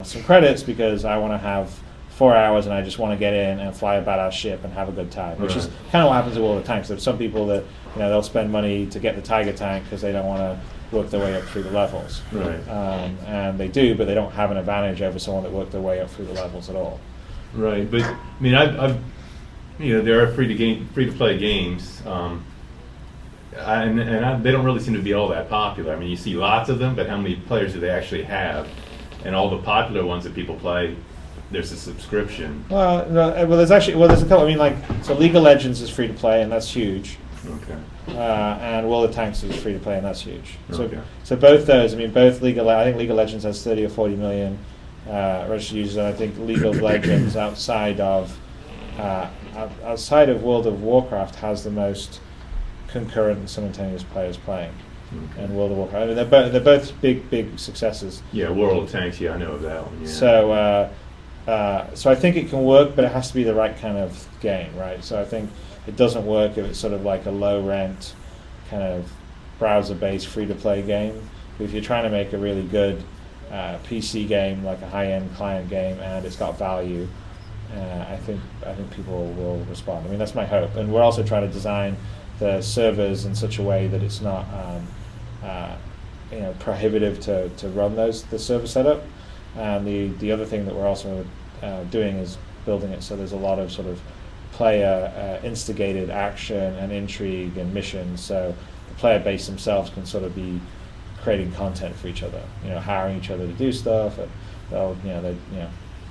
some credits because I want to have 4 hours and I just want to get in and fly a badass ship and have a good time, which is kind of what happens with all the tanks. There's some people that they'll spend money to get the Tiger tank because they don't want to work their way up through the levels, and they do, but they don't have an advantage over someone that worked their way up through the levels at all. Right, but I mean, I've there are free to play games, they don't really seem to be all that popular. I mean, you see lots of them, but how many players do they actually have? And all the popular ones that people play, there's a subscription. Well, there's a couple. I mean, so League of Legends is free to play, and that's huge. Okay. And World of Tanks is free to play, and that's huge. Okay. So both those, I mean, I think League of Legends has 30 or 40 million registered users, and I think League of Legends outside of World of Warcraft has the most concurrent and simultaneous players playing. Okay. And World of Warcraft, I mean, they're both big successes. Yeah, World of Tanks. Yeah, I know of that one. Yeah. So I think it can work, but it has to be the right kind of game, right? So I think it doesn't work if it's sort of like a low-rent kind of browser-based free-to-play game. If you're trying to make a really good PC game, like a high-end client game, and it's got value, I think people will respond. I mean, that's my hope. And we're also trying to design the servers in such a way that it's not prohibitive to run the server setup. And the other thing that we're also doing is building it so there's a lot of sort of player instigated action and intrigue and missions, so the player base themselves can sort of be creating content for each other, hiring each other to do stuff, and they're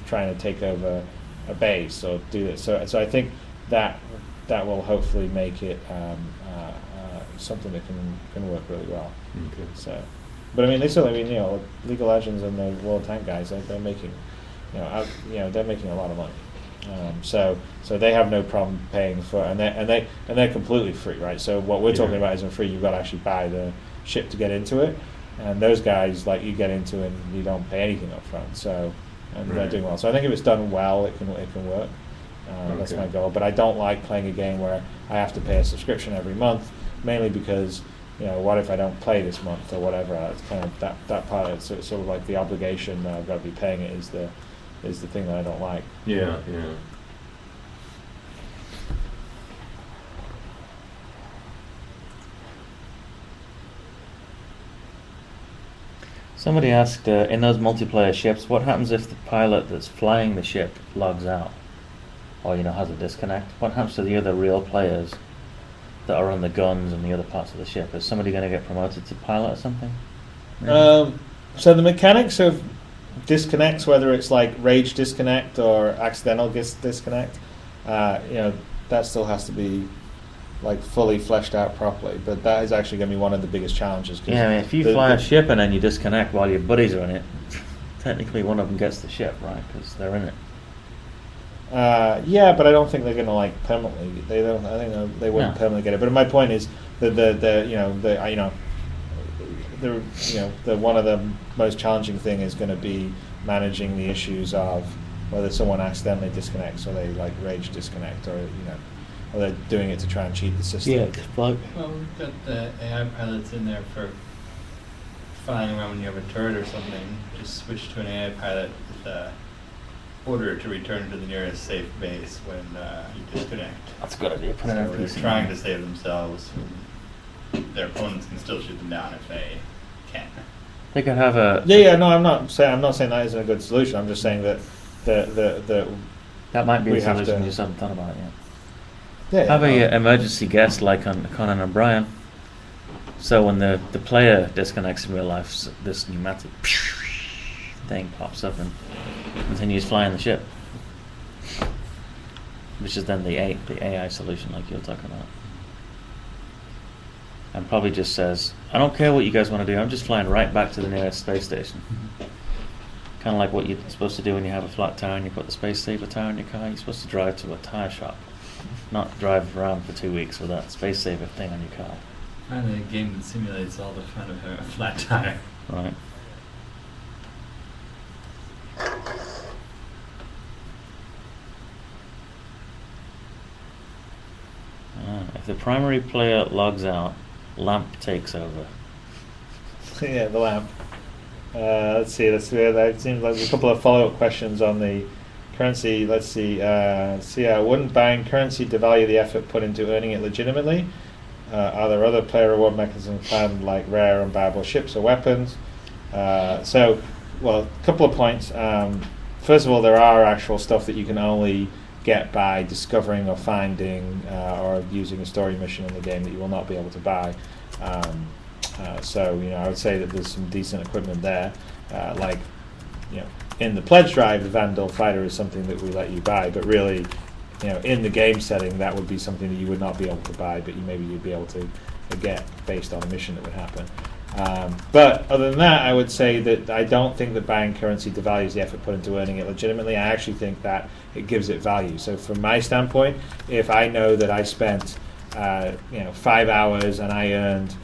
trying to take over a base or do this. So I think that will hopefully make it something that can work really well. Okay. So, but I mean, League of Legends and the World Tank guys, they're making, they're making a lot of money. So they have no problem paying for, and they're completely free, right? So what we're talking about isn't free. You've got to actually buy the ship to get into it, and those guys you get into and you don't pay anything up front. So they're doing well. So I think if it's done well, it can work. That's my goal. But I don't like playing a game where I have to pay a subscription every month, mainly because what if I don't play this month or whatever? It's kind of that part. It's sort of like the obligation that I've got to be paying it is the thing that I don't like. Yeah. Somebody asked, in those multiplayer ships, what happens if the pilot that's flying the ship logs out? Or, has a disconnect? What happens to the other real players that are on the guns and the other parts of the ship? Is somebody going to get promoted to pilot or something? So the mechanics of disconnects, whether it's like rage disconnect or accidental disconnect, that still has to be fully fleshed out properly. But that is actually going to be one of the biggest challenges. Yeah, I mean, if you fly a ship and then you disconnect while your buddies are in it, technically one of them gets the ship, right? Because they're in it. Yeah, but I don't think they're going to permanently. They don't. I think they wouldn't permanently get it. But my point is that the one of the most challenging thing is going to be managing the issues of whether someone accidentally disconnects or they rage disconnect or they're doing it to try and cheat the system. Yeah, well, we've got the AI pilots in there for flying around when you have a turret or something. Just switch to an AI pilot with the order to return to the nearest safe base when you disconnect. That's a good idea. So they're trying to save themselves. Their opponents can still shoot them down if they can. They could have a. No, I'm not saying that isn't a good solution. I'm just saying that that might be a solution. We just haven't thought about it yet. Have a emergency guest like on Conan O'Brien. So when the player disconnects in real life, this pneumatic thing pops up and continues flying the ship, which is then the AI solution like you're talking about. And probably just says, I don't care what you guys want to do, I'm just flying right back to the nearest space station. Kind of like what you're supposed to do when you have a flat tire and you put the space saver tire in your car. You're supposed to drive to a tire shop, not drive around for 2 weeks with that space saver thing on your car. Finally, a game that simulates all the fun of having a flat tire. Right. If the primary player logs out, lamp takes over. Yeah, the lamp. Let's see. There seems like a couple of follow-up questions on the currency. Let's see. Wouldn't buying currency devalue the effort put into earning it legitimately? Are there other player reward mechanisms planned, like rare and buyable ships or weapons? A couple of points. First of all, there are actual stuff that you can only get by discovering or finding or using a story mission in the game that you will not be able to buy. I would say that there's some decent equipment there. In the pledge drive, the Vandal Fighter is something that we let you buy, but really, in the game setting, that would be something that you would not be able to buy, but you'd be able to get based on a mission that would happen. But other than that, I would say that I don't think that buying currency devalues the effort put into earning it legitimately. I actually think that it gives it value. So from my standpoint, if I know that I spent 5 hours and I earned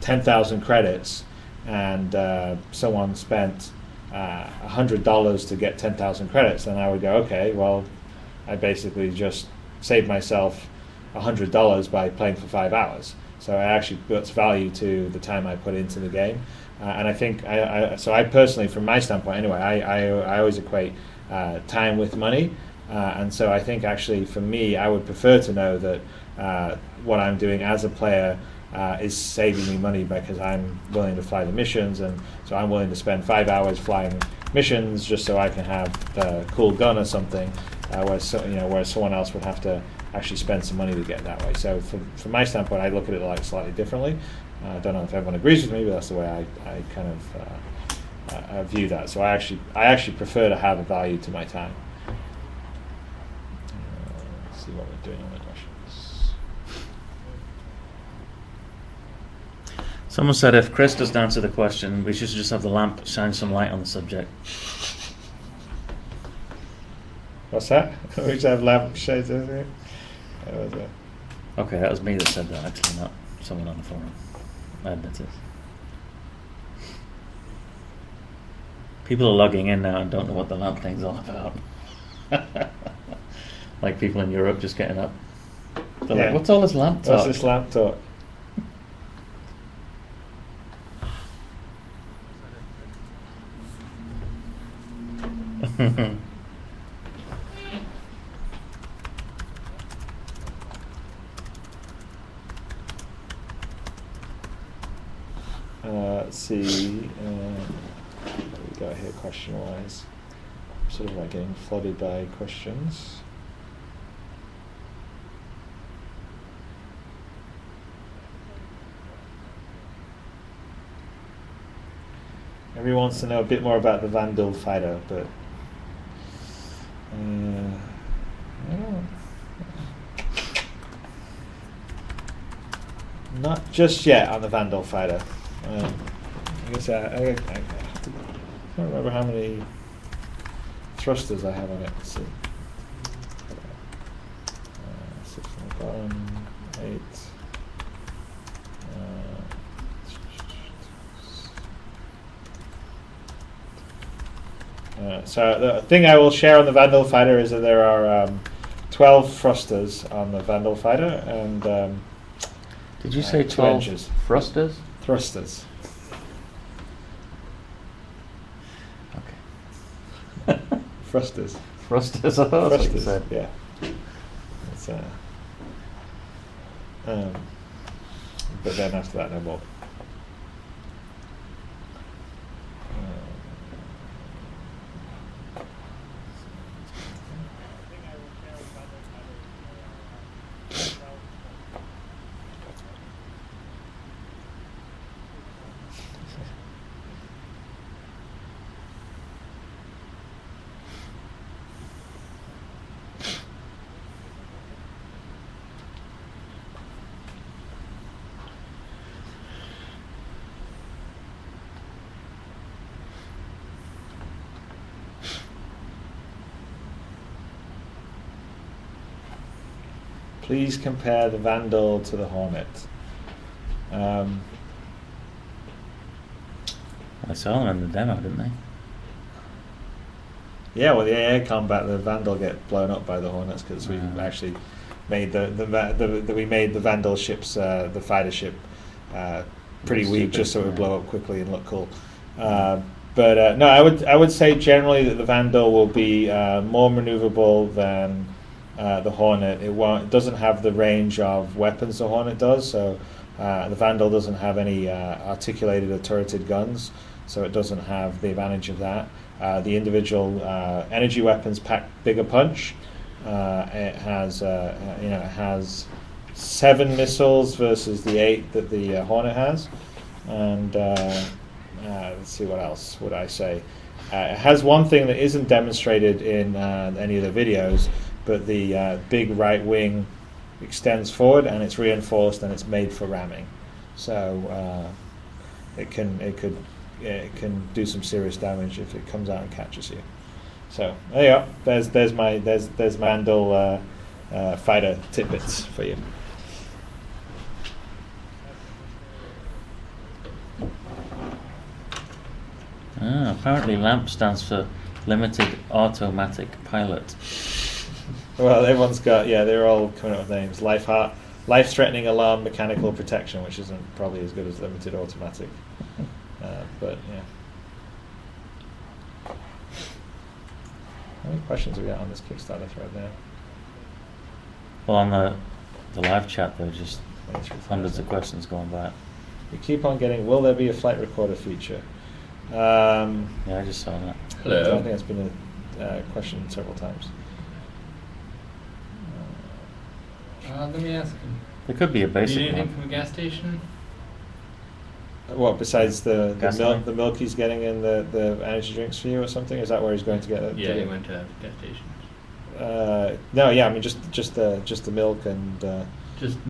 10,000 credits, and someone spent $100 to get 10,000 credits, then I would go, okay, well, I basically just saved myself $100 by playing for 5 hours. So it actually puts value to the time I put into the game, and I think I personally, from my standpoint anyway, I always equate time with money, and so I think actually for me, I would prefer to know that what I'm doing as a player is saving me money because I'm willing to fly the missions, and so I'm willing to spend 5 hours flying missions just so I can have a cool gun or something, whereas someone else would have to actually spend some money to get that way. So from my standpoint, I look at it like slightly differently. I don't know if everyone agrees with me, but that's the way I kind of view that. So I actually prefer to have a value to my time. Let's see what we're doing on the questions. Someone said if Chris doesn't answer the question, we should just have the lamp shine some light on the subject. What's that? We should have lamp shades over here. Okay, that was me that said that, actually, not someone on the forum. I admit it. People are logging in now and don't know what the lamp thing's all about. Like people in Europe just getting up. They're like, what's all this lamp talk? What's this lamp talk? Let's see, what we got here question-wise. Sort of like getting flooded by questions. Everyone wants to know a bit more about the Vandal Fighter, but I don't know. Not just yet on the Vandal Fighter. I guess I can't remember how many thrusters I have on it. Let's see. 6 on the bottom, 8. So the thing I will share on the Vandal Fighter is that there are 12 thrusters on the Vandal Fighter, and did you say 12 thrusters? Thrusters. Okay. Thrusters. Thrusters. I thought that's what you said. Yeah. It's, but then after that, no more. Please compare the Vandal to the Hornet. I saw them in the demo, didn't they? Yeah, well, the air combat, the Vandal get blown up by the Hornets because we actually made we made the Vandal ships, the fighter ship, pretty weak, just so it would blow up quickly and look cool. But no, I would say generally that the Vandal will be more maneuverable than the Hornet. It doesn't have the range of weapons the Hornet does. So the Vandal doesn't have any articulated or turreted guns, so it doesn't have the advantage of that. The individual energy weapons pack bigger punch. It has 7 missiles versus the 8 that the Hornet has, and let's see, what else would I say? It has one thing that isn't demonstrated in any of the videos, but the big right wing extends forward and it's reinforced and it's made for ramming, so it can do some serious damage if it comes out and catches you. So there you go. There's my Vandal fighter tidbits for you. Apparently LAMP stands for Limited Automatic Pilot. Well, everyone's got, they're all coming up with names. Life-threatening alarm mechanical protection, which isn't probably as good as limited automatic. But yeah. How many questions have we got on this Kickstarter thread now? Well, on the live chat, there are just hundreds of questions going by. We keep on getting, will there be a flight recorder feature? Yeah, I just saw that. Hello. I think that's been a question several times. Let me ask him. There could be a basic Do you need one. anything from a gas station? What, besides the milk he's getting in the energy drinks for you or something? Is that where he's going to get it? Yeah, he went to gas stations. No, yeah, I mean just the milk and just